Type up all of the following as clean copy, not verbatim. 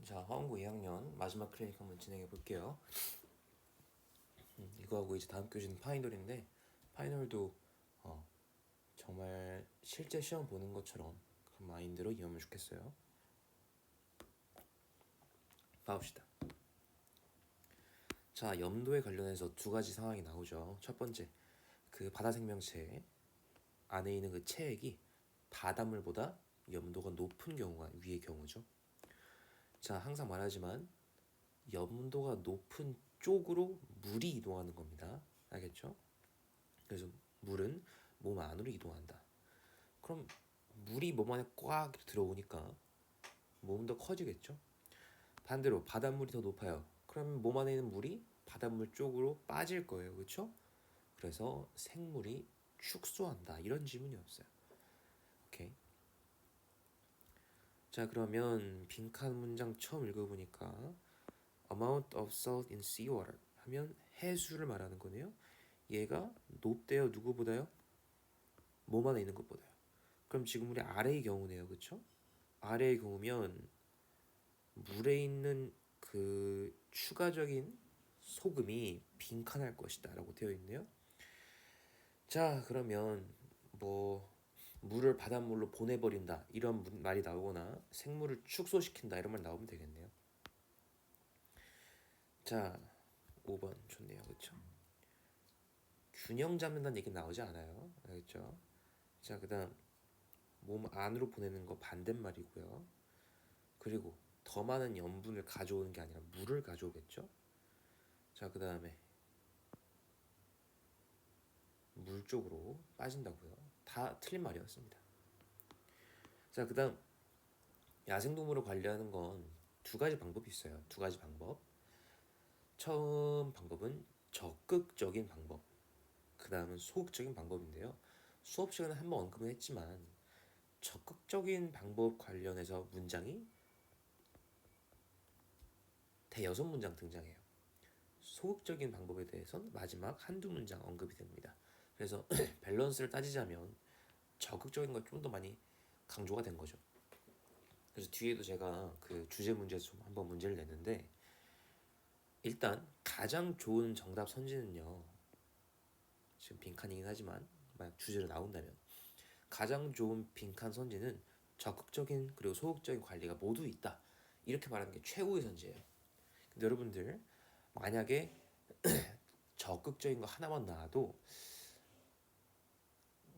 자, 화원고 2학년 마지막 클리닉 한번 진행해 볼게요. 이거하고 이제 다음 교재는 파이널인데 파이널도 정말 실제 시험 보는 것처럼 그런 마인드로 임하면 좋겠어요. 봐봅시다. 자, 염도에 관련해서 두 가지 상황이 나오죠. 첫 번째, 그 바다 생명체 안에 있는 그 체액이 바닷물보다 염도가 높은 경우가 위의 경우죠. 자, 항상 말하지만 염도가 높은 쪽으로 물이 이동하는 겁니다. 알겠죠? 그래서 물은 몸 안으로 이동한다. 그럼 물이 몸 안에 꽉 들어오니까 몸은 더 커지겠죠? 반대로 바닷물이 더 높아요. 그럼 몸 안에 있는 물이 바닷물 쪽으로 빠질 거예요. 그렇죠? 그래서 생물이 축소한다. 이런 지문이 없어요. 오케이. 자, 그러면 빈칸 문장 처음 읽어보니까 amount of salt in seawater 하면 해수를 말하는 거네요. 얘가 높대요. 누구보다요? 몸 안에 있는 것보다요. 그럼 지금 우리 아래의 경우네요. 그렇죠? 아래의 경우면 물에 있는 그 추가적인 소금이 빈칸할 것이다 라고 되어 있네요. 자, 그러면 뭐 물을 바닷물로 보내버린다 이런 말이 나오거나 생물을 축소시킨다 이런 말 나오면 되겠네요. 자, 5번 좋네요. 그렇죠? 균형 잡는다는 얘기 나오지 않아요. 알겠죠? 자, 그다음 몸 안으로 보내는 거 반대말이고요. 그리고 더 많은 염분을 가져오는 게 아니라 물을 가져오겠죠. 자, 그 다음에 물 쪽으로 빠진다고요. 다 틀린 말이었습니다. 자, 그 다음 야생동물을 관리하는 건 두 가지 방법이 있어요. 두 가지 방법. 처음 방법은 적극적인 방법, 그 다음은 소극적인 방법인데요. 수업 시간에 한번 언급은 했지만 적극적인 방법 관련해서 문장이 대여섯 문장 등장해요. 소극적인 방법에 대해서는 마지막 한두 문장 언급이 됩니다. 그래서 밸런스를 따지자면 적극적인 건 좀 더 많이 강조가 된 거죠. 그래서 뒤에도 제가 그 주제 문제에서 좀 한번 문제를 냈는데 일단 가장 좋은 정답 선지는요. 지금 빈칸이긴 하지만 만약 주제로 나온다면 가장 좋은 빈칸 선지는 적극적인 그리고 소극적인 관리가 모두 있다. 이렇게 말하는 게 최고의 선지예요. 근데 여러분들 만약에 적극적인 거 하나만 나와도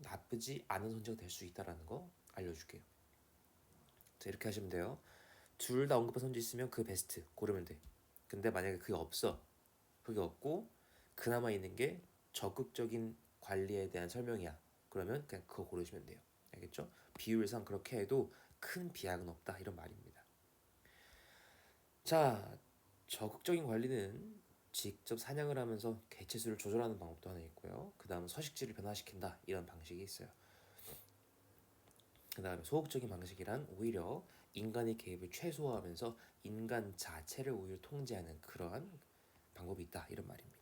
나쁘지 않은 선지가 될 수 있다는 거 알려줄게요. 자, 이렇게 하시면 돼요. 둘 다 언급한 선지 있으면 그 베스트 고르면 돼. 근데 만약에 그게 없어. 그게 없고 그나마 있는 게 적극적인 관리에 대한 설명이야. 그러면 그냥 그거 고르시면 돼요. 알겠죠? 비율상 그렇게 해도 큰 비약은 없다. 이런 말입니다. 자, 적극적인 관리는 직접 사냥을 하면서 개체수를 조절하는 방법도 하나 있고요. 그 다음 서식지를 변화시킨다. 이런 방식이 있어요. 그 다음에 소극적인 방식이란 오히려 인간의 개입을 최소화하면서 인간 자체를 오히려 통제하는 그러한 방법이 있다. 이런 말입니다.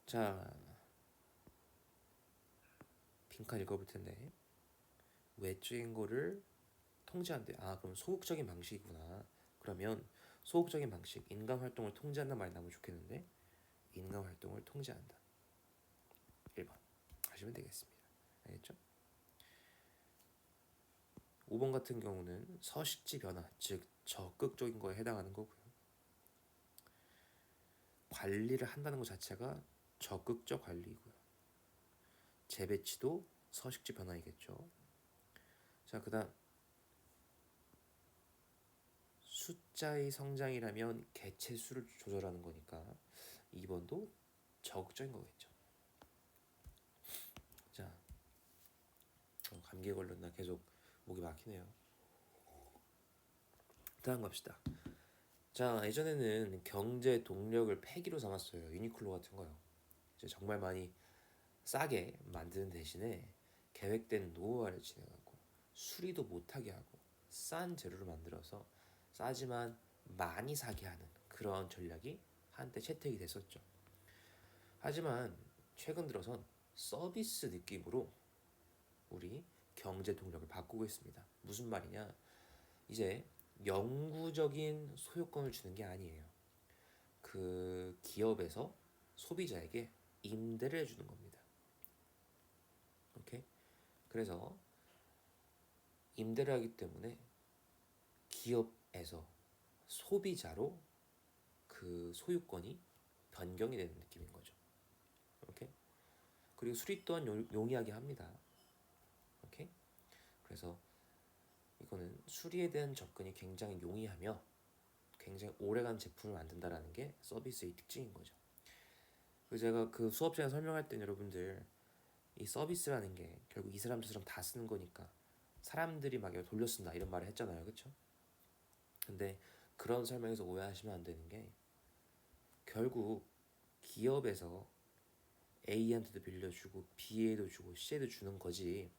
자, 빈칸 읽어볼 텐데 외적인 거를 통제한대. 아, 그럼 소극적인 방식이구나. 그러면 소극적인 방식, 인간 활동을 통제한다는 말이 나오면 좋겠는데 인간 활동을 통제한다. 1번 하시면 되겠습니다. 알겠죠? 5번 같은 경우는 서식지 변화, 즉 적극적인 거에 해당하는 거고요. 관리를 한다는 것 자체가 적극적 관리이고요. 재배치도 서식지 변화이겠죠. 자, 그다음 숫자의 성장이라면 개체 수를 조절하는 거니까 2번도 적극적인 거겠죠. 자, 감기에 걸렸나 계속 목이 막히네요. 다음 갑시다. 자, 예전에는 경제 동력을 패기로 삼았어요. 유니클로 같은 거요. 이제 정말 많이 싸게 만드는 대신에 계획된 노후화를 진행하고 수리도 못하게 하고 싼 재료를 만들어서 싸지만 많이 사게 하는 그런 전략이 한때 채택이 됐었죠. 하지만 최근 들어선 서비스 느낌으로 우리 경제 동력을 바꾸고 있습니다. 무슨 말이냐? 이제 영구적인 소유권을 주는 게 아니에요. 그 기업에서 소비자에게 임대를 해주는 겁니다. 오케이? 그래서 임대를 하기 때문에 기업에서 소비자로 그 소유권이 변경이 되는 느낌인 거죠. 오케이? 그리고 수리 또한 용이하게 합니다. 오케이? 그래서 이거는 수리에 대한 접근이 굉장히 용이하며 굉장히 오래간 제품을 만든다라는 게 서비스의 특징인 거죠. 그래서 제가 그 수업 시간에 설명할 때 여러분들 이 서비스라는 게 결국 이 사람 저 사람 다 쓰는 거니까 사람들이 막 돌려 쓴다 이런 말을 했잖아요, 그렇죠? 근데 그런 설명에서 오해하시면 안 되는 게 결국 기업에서 A한테도 빌려주고 B에도 주고 C에도 주는 거지.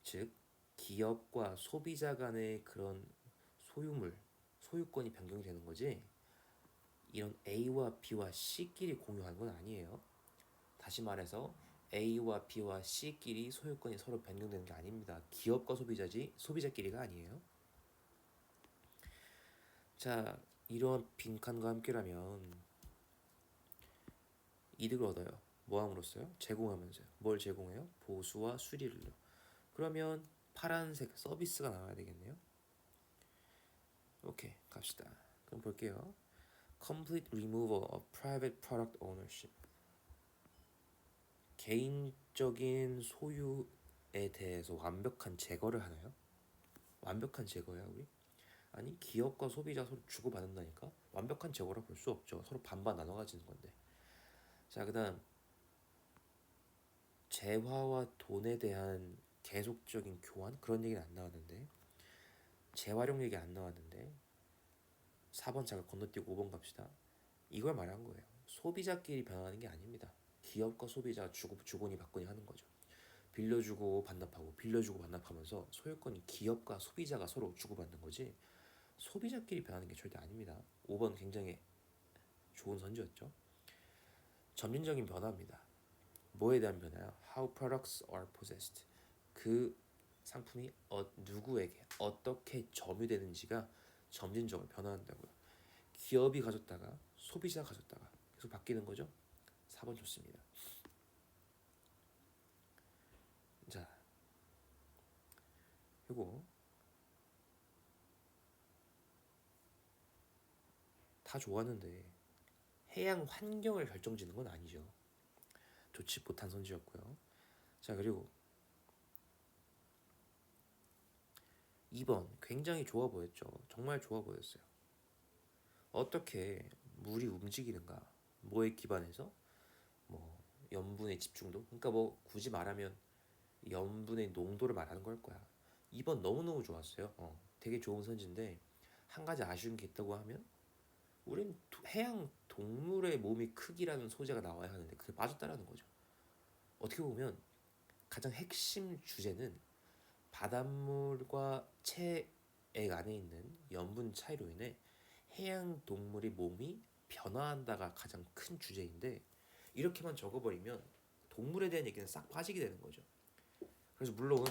즉 기업과 소비자 간의 그런 소유권이 변경이 되는 거지. 이런 A와 B와 C끼리 공유하는 건 아니에요. 다시 말해서 A와 B와 C끼리 소유권이 서로 변경되는 게 아닙니다. 기업과 소비자끼리가 아니에요. 자, 이런 빈칸과 함께라면 이득을 얻어요. 뭐 함으로써요? 제공하면서요. 뭘 제공해요? 보수와 수리를요. 그러면 파란색 서비스가 나와야 되겠네요. 오케이, 갑시다. 그럼 볼게요. Complete removal of private product ownership. 개인적인 소유에 대해서 완벽한 제거를 하나요? 완벽한 제거야 우리? 아니 기업과 소비자 서로 주고받는다니까? 완벽한 제거라 볼 수 없죠. 서로 반반 나눠 가지는 건데. 자, 그다음 재화와 돈에 대한 계속적인 교환 그런 얘기는 안 나왔는데 재활용 얘기 안 나왔는데 4번 잠깐 건너뛰고 5번 갑시다. 이걸 말한 거예요. 소비자끼리 변하는 게 아닙니다. 기업과 소비자가 주고니 받거니 하는 거죠. 빌려주고 반납하고 빌려주고 반납하면서 소유권이 기업과 소비자가 서로 주고받는 거지 소비자끼리 변하는 게 절대 아닙니다. 5번 굉장히 좋은 선지였죠. 점진적인 변화입니다. 뭐에 대한 변화요? How products are possessed. 그 상품이 누구에게 어떻게 점유되는지가 점진적으로 변화한다고요. 기업이 가졌다가 소비자가 가졌다가 계속 바뀌는 거죠. 4번 좋습니다. 자, 이거 다 좋았는데 해양 환경을 결정짓는 건 아니죠. 좋지 못한 선지였고요. 자, 그리고 2번 굉장히 좋아 보였죠. 정말 좋아 보였어요. 어떻게 물이 움직이는가? 뭐에 기반해서? 뭐 염분의 집중도? 그러니까 뭐 굳이 말하면 염분의 농도를 말하는 걸 거야. 2번 너무너무 좋았어요. 되게 좋은 선지인데 한 가지 아쉬운 게 있다고 하면 우린 해양 동물의 몸의 크기라는 소재가 나와야 하는데 그게 빠졌다라는 거죠. 어떻게 보면 가장 핵심 주제는 바닷물과 체액 안에 있는 염분 차이로 인해 해양 동물의 몸이 변화한다가 가장 큰 주제인데 이렇게만 적어버리면 동물에 대한 얘기는 싹 빠지게 되는 거죠. 그래서 물론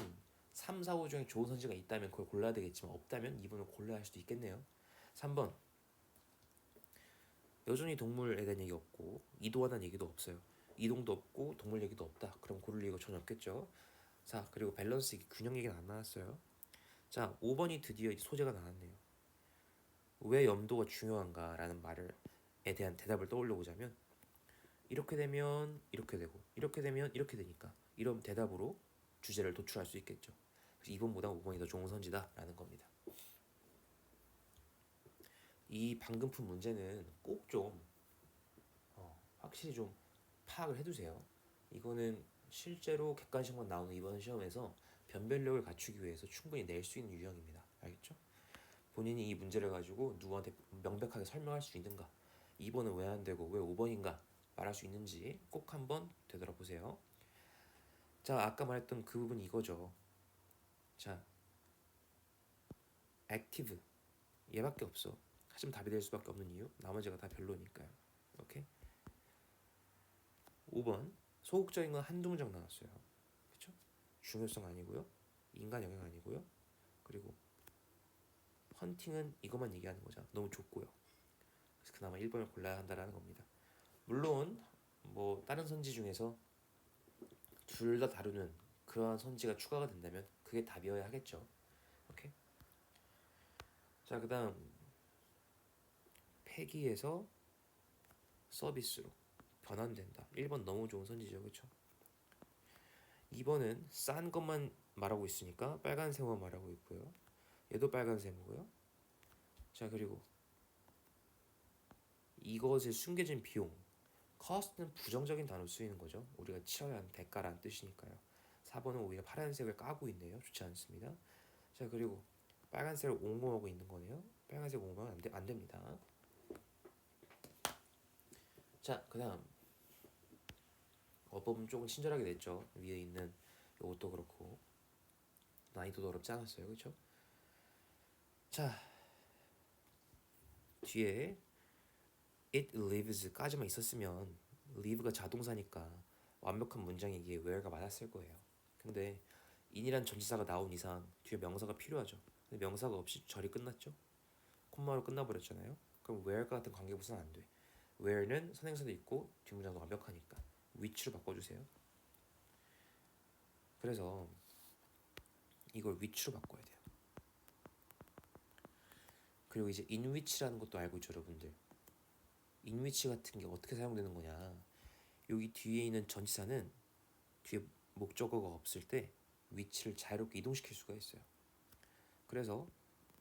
3, 4, 5 중에 좋은 선지가 있다면 그걸 골라야 되겠지만 없다면 2번을 골라야 할 수도 있겠네요. 3번 여전히 동물에 대한 얘기 없고 이동하다는 얘기도 없어요. 이동도 없고 동물 얘기도 없다. 그럼 고를 이유가 전혀 없겠죠. 자, 그리고 밸런스 균형 얘기는 안 나왔어요. 자, 5번이 드디어 소재가 나왔네요. 왜 염도가 중요한가라는 말에 대한 대답을 떠올려 보자면 이렇게 되면 이렇게 되고 이렇게 되면 이렇게 되니까 이런 대답으로 주제를 도출할 수 있겠죠. 그래서 2번보다 5번이 더 좋은 선지다라는 겁니다. 이 방금 푼 문제는 꼭 좀 확실히 좀 파악을 해두세요. 이거는 실제로 객관식만 나오는 이번 시험에서 변별력을 갖추기 위해서 충분히 낼 수 있는 유형입니다. 알겠죠? 본인이 이 문제를 가지고 누구한테 명백하게 설명할 수 있는가? 2번은 왜 안 되고 왜 5번인가? 말할 수 있는지 꼭 한번 되돌아보세요. 자, 아까 말했던 그 부분이 이거죠. 자, 액티브 얘밖에 없어. 하지만 답이 될 수밖에 없는 이유 나머지가 다 별로니까요. 오케이? 5번 소극적인 건 한두 문장 나왔어요. 그렇죠? 중요성 아니고요. 인간 영향 아니고요. 그리고 헌팅은 이것만 얘기하는 거죠. 너무 좁고요. 그래서 그나마 1번을 골라야 한다라는 겁니다. 물론 뭐 다른 선지 중에서 둘 다 다루는 그러한 선지가 추가가 된다면 그게 답이어야 하겠죠. 오케이. 자, 그다음 폐기에서 서비스로 변환된다. 1번 너무 좋은 선지죠, 그렇죠? 2번은 싼 것만 말하고 있으니까 빨간 세모만 말하고 있고요. 얘도 빨간 세모고요. 자, 그리고 이것에 숨겨진 비용, cost는 부정적인 단어로 쓰이는 거죠. 우리가 치러야 하는 대가라는 뜻이니까요. 4번은 오히려 파란색을 까고 있네요. 좋지 않습니다. 자, 그리고 빨간색을 옹호하고 있는 거네요. 빨간색 옹호하면 안 됩니다. 자, 그다음 어법은 조금 친절하게 냈죠. 위에 있는 이것도 그렇고 난이도도 어렵지 않았어요, 그렇죠? 자, 뒤에 it lives까지만 있었으면 live가 자동사니까 완벽한 문장이기에 where가 맞았을 거예요. 근데 in이란 전치사가 나온 이상 뒤에 명사가 필요하죠. 근데 명사가 없이 절이 끝났죠. 콤마로 끝나버렸잖아요. 그럼 where과 같은 관계부사는 안 돼. where는 선행사도 있고 뒷문장도 완벽하니까 which로 바꿔주세요. 그래서 이걸 which로 바꿔야 돼요. 그리고 이제 in which라는 것도 알고 있죠, 여러분들. in which 같은 게 어떻게 사용되는 거냐. 여기 뒤에 있는 전치사는 뒤에 목적어가 없을 때 which를 자유롭게 이동시킬 수가 있어요. 그래서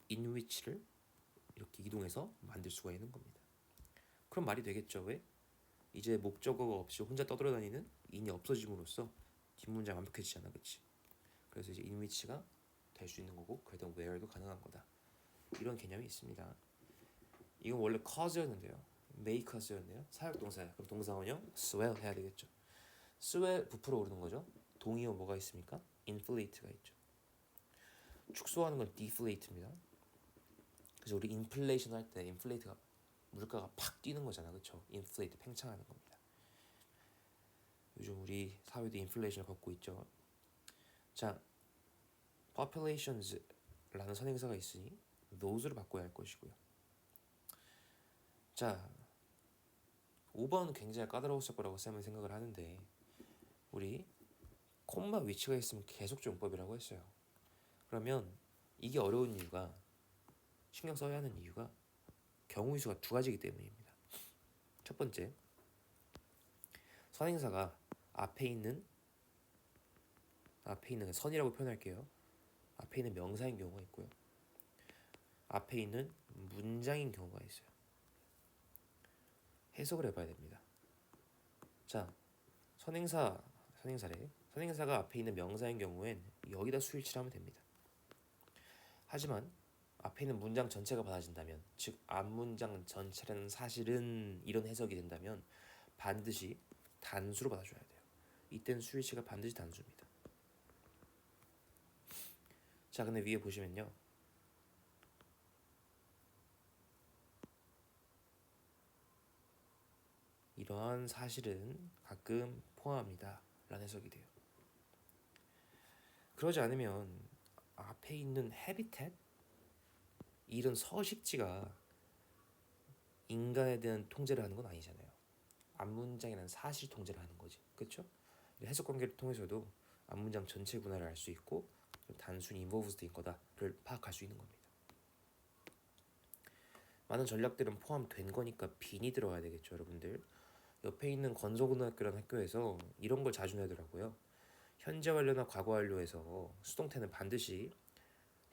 in which를 이렇게 이동해서 만들 수가 있는 겁니다. 그럼 말이 되겠죠. 왜? 이제 목적어가 없이 혼자 떠돌아다니는 in이 없어짐으로써 뒷문장 완벽해지잖아, 그치? 그래서 이제 in which가 될 수 있는 거고 그래도 where도 가능한 거다. 이런 개념이 있습니다. 이건 원래 cause였는데요. may cause였네요. 사역동사야. 그럼 동사원형 swell 해야 되겠죠. swell 부풀어 오르는 거죠. 동의어 뭐가 있습니까? inflate가 있죠. 축소하는 건 deflate입니다. 그래서 우리 inflation 할 때 inflate가 물가가 팍 뛰는 거잖아, 그렇죠? inflate 팽창하는 겁니다. 요즘 우리 사회도 인플레이션을 겪고 있죠. 자, populations라는 선행사가 있으니 those를 바꿔야 할 것이고요. 자, 5번은 굉장히 까다로웠을 거라고 쌤은 생각을 하는데 우리 콤마 위치가 있으면 계속적 용법이라고 했어요. 그러면 이게 어려운 이유가 신경 써야 하는 이유가 경우의 수가 두 가지이기 때문입니다. 첫 번째, 선행사가 앞에 있는 선이라고 표현할게요. 앞에 있는 명사인 경우가 있고요. 앞에 있는 문장인 경우가 있어요. 해석을 해봐야 됩니다. 자, 선행사가 앞에 있는 명사인 경우엔 여기다 수일치를 하면 됩니다. 하지만 앞에 있는 문장 전체가 받아진다면, 즉 앞문장 전체라는 사실은 이런 해석이 된다면 반드시 단수로 받아줘야 돼요. 이때는 수일치가 반드시 단수입니다. 자, 근데 위에 보시면요. 이러한 사실은 가끔 포함합니다. 라는 해석이 돼요. 그러지 않으면 앞에 있는 habitat 이런 서식지가 인간에 대한 통제를 하는 건 아니잖아요. 앞문장이라는 사실 통제를 하는 거지, 그렇죠? 해석 관계를 통해서도 앞문장 전체 분할을 알 수 있고 단순히 involved인 거다를 파악할 수 있는 겁니다. 많은 전략들은 포함된 거니까 빈이 들어가야 되겠죠, 여러분들. 옆에 있는 건서고등학교라는 학교에서 이런 걸 자주 내더라고요. 현재 완료나 과거 완료에서 수동태는 반드시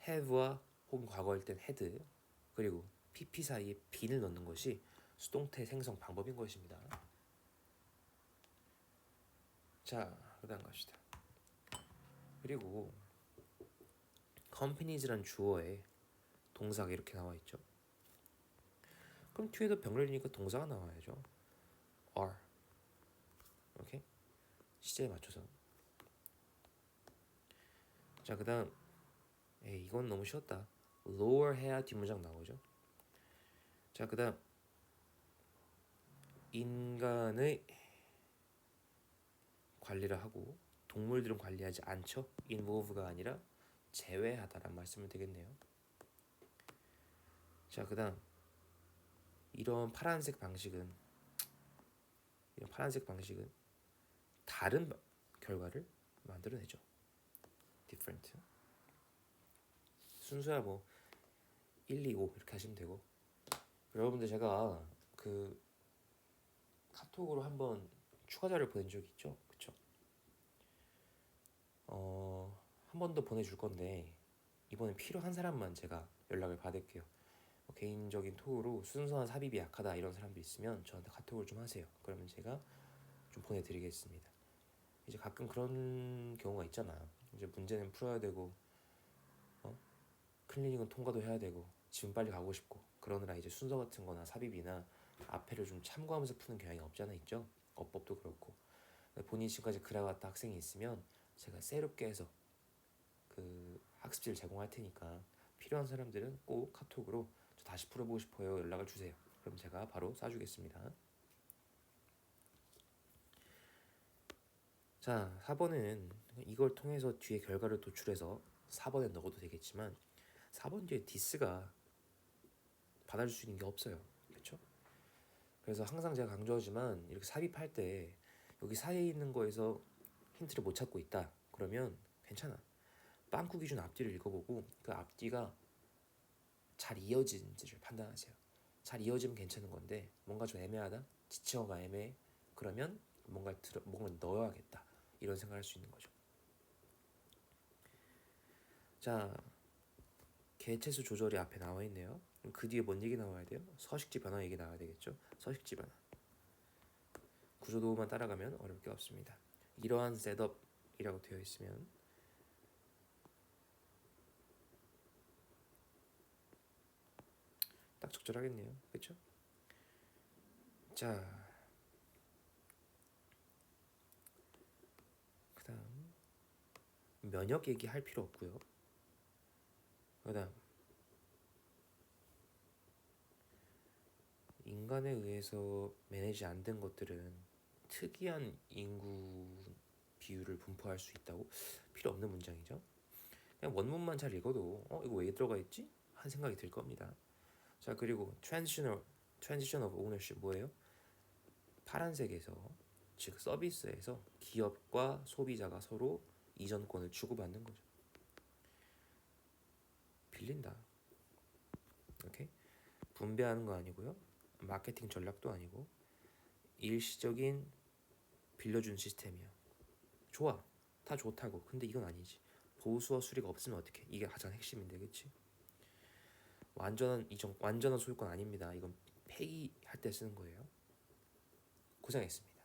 have와 혹은 과거일 땐 had 그리고 pp 사이에 빈을 넣는 것이 수동태 생성 방법인 것입니다. 자, 그다음 갑시다. 그리고 companies란 주어에 동사가 이렇게 나와 있죠. 그럼 뒤에도 병렬이니까 동사가 나와야죠. are. 오케이? 시제에 맞춰서. 자, 그다음 이건 너무 쉬웠다. lower 해야 뒷문장 나오죠. 자, 그다음 인간의 관리를 하고 동물들은 관리하지 않죠. involve가 아니라 제외하다란 말씀을 되겠네요. 자, 그다음 이런 파란색 방식은 다른 결과를 만들어내죠. different. 순서야 뭐 1, 2, 5 이렇게 하시면 되고. 여러분들 제가 그 카톡으로 한번 추가 자료를 보낸 적이 있죠, 그쵸? 한 번 더 보내줄 건데 이번에 필요한 사람만 제가 연락을 받을게요. 개인적인 톡으로 순수한 삽입이 약하다 이런 사람도 있으면 저한테 카톡을 좀 하세요. 그러면 제가 좀 보내드리겠습니다. 이제 가끔 그런 경우가 있잖아. 이제 문제는 풀어야 되고, 클리닉은 통과도 해야 되고, 지금 빨리 가고 싶고, 그러느라 이제 순서 같은 거나 삽입이나 앞에를 좀 참고하면서 푸는 경향이 없잖아, 있죠? 어법도 그렇고. 본인이 지금까지 그래왔다 학생이 있으면 제가 새롭게 해서 그 학습지를 제공할 테니까 필요한 사람들은 꼭 카톡으로 저 다시 풀어보고 싶어요 연락을 주세요. 그럼 제가 바로 쏴주겠습니다. 자, 4번은 이걸 통해서 뒤에 결과를 도출해서 4번에 넣어도 되겠지만 4번 뒤에 디스가 받아줄 수 있는 게 없어요. 그렇죠? 그래서 항상 제가 강조하지만 이렇게 삽입할 때 여기 사이에 있는 거에서 힌트를 못 찾고 있다. 그러면 괜찮아. 빵꾸 기준 앞뒤를 읽어보고 그 앞뒤가 잘 이어진지를 판단하세요. 잘 이어지면 괜찮은 건데 뭔가 좀 애매하다, 지치어가 애매해. 그러면 뭔가를 넣어야겠다 이런 생각을 할 수 있는 거죠. 자, 개체수 조절이 앞에 나와 있네요. 그럼 그 뒤에 뭔 얘기 나와야 돼요? 서식지 변화 얘기 나와야 되겠죠. 서식지 변화. 구조도만 따라가면 어려울 게 없습니다. 이러한 셋업이라고 되어 있으면 딱 적절하겠네요. 그렇죠? 자, 그다음 면역 얘기 할 필요 없고요. 그다음 인간에 의해서 매니지 안 된 것들은 특이한 인구 비율을 분포할 수 있다고. 필요 없는 문장이죠. 그냥 원문만 잘 읽어도 이거 왜 들어가 있지? 한 생각이 들 겁니다. 자, 그리고 transition of ownership 뭐예요? 파란색에서 즉 서비스에서 기업과 소비자가 서로 이전권을 주고받는 거죠. 빌린다. 오케이? 분배하는 거 아니고요. 마케팅 전략도 아니고 일시적인 빌려준 시스템이야. 좋아. 다 좋다고. 근데 이건 아니지. 보수와 수리가 없으면 어떡해? 이게 가장 핵심인데, 그치? 완전한 소유권 아닙니다. 이건 폐기할 때 쓰는 거예요. 고생했습니다.